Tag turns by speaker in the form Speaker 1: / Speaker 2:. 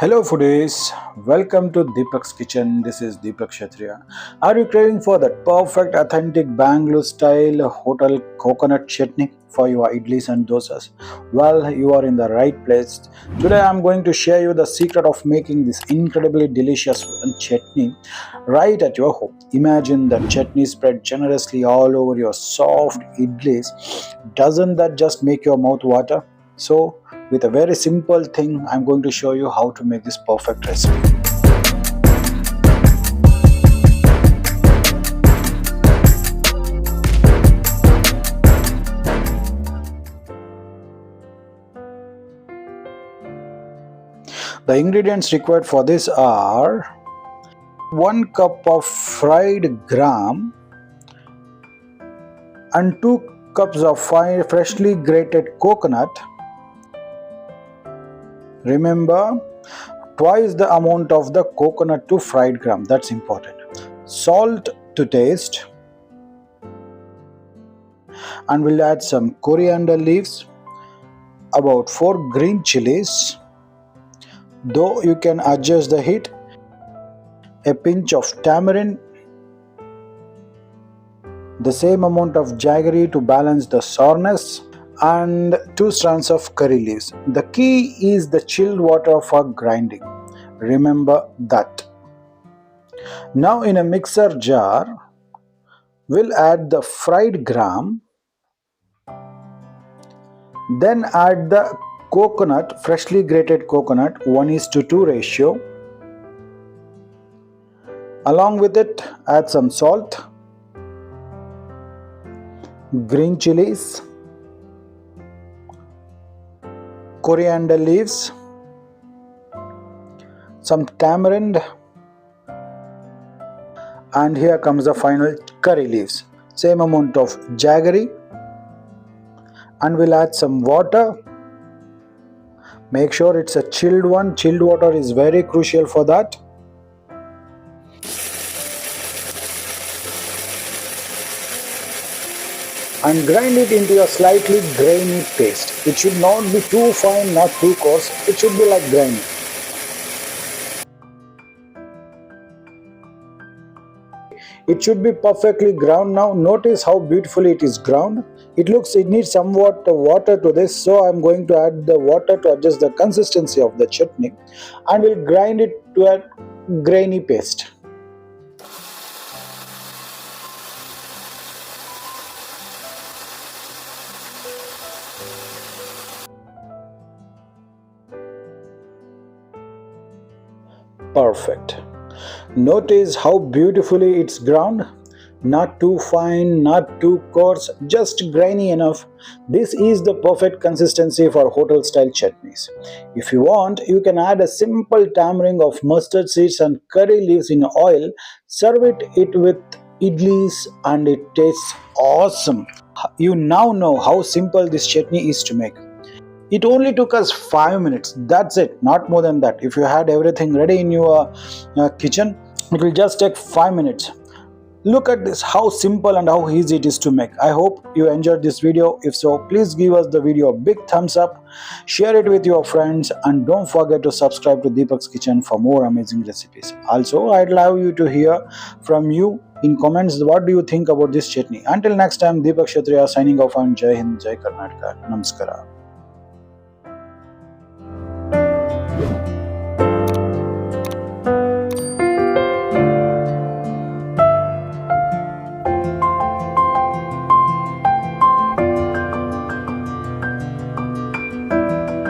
Speaker 1: Hello foodies, welcome to Deepak's Kitchen. This is Deepak Kshatriya. Are you craving for that perfect authentic Bangalore style hotel coconut chutney for your idlis and dosas? Well, you are in the right place. Today I am going to share you the secret of making this incredibly delicious chutney right at your home. Imagine the chutney spread generously all over your soft idlis. Doesn't that just make your mouth water? So, with a very simple thing, I'm going to show you how to make this perfect recipe. The ingredients required for this are 1 cup of fried gram and 2 cups of freshly grated coconut. Remember, twice the amount of the coconut to fried gram, that's important. Salt to taste, and we'll add some coriander leaves, about 4 green chilies, though you can adjust the heat, a pinch of tamarind, the same amount of jaggery to balance the sourness, and 2 strands of curry leaves. The key is the chilled water for grinding. Remember that. Now in a mixer jar, we'll add the fried gram, then add the coconut, freshly grated coconut, 1:2 ratio. Along with it, add some salt, green chilies, coriander leaves, some tamarind, and here comes the final curry leaves. Same amount of jaggery, and we'll add some water. Make sure it's a chilled one. Chilled water is very crucial for that. And grind it into a slightly grainy paste. It should not be too fine, not too coarse. It should be like grainy. It should be perfectly ground now. Notice how beautifully it is ground. It needs somewhat water to this, so I'm going to add the water to adjust the consistency of the chutney, and we'll grind it to a grainy paste. Perfect. Notice how beautifully it's ground. Not too fine, not too coarse, just grainy enough. This is the perfect consistency for hotel style chutneys. If you want, you can add a simple tamarind of mustard seeds and curry leaves in oil. Serve it with idlis and it tastes awesome. You now know how simple this chutney is to make. It only took us 5 minutes. That's it, not more than that. If you had everything ready in your kitchen, it will just take 5 minutes. Look at this, how simple and how easy it is to make. I hope you enjoyed this video. If so, please give us the video a big thumbs up, share it with your friends, and don't forget to subscribe to Deepak's Kitchen for more amazing recipes. Also, I'd love you to hear from you in comments. What do you think about this chutney? Until next time, Deepak Kshatriya signing off, and Jai Hind, Jai Karnataka. Namaskara.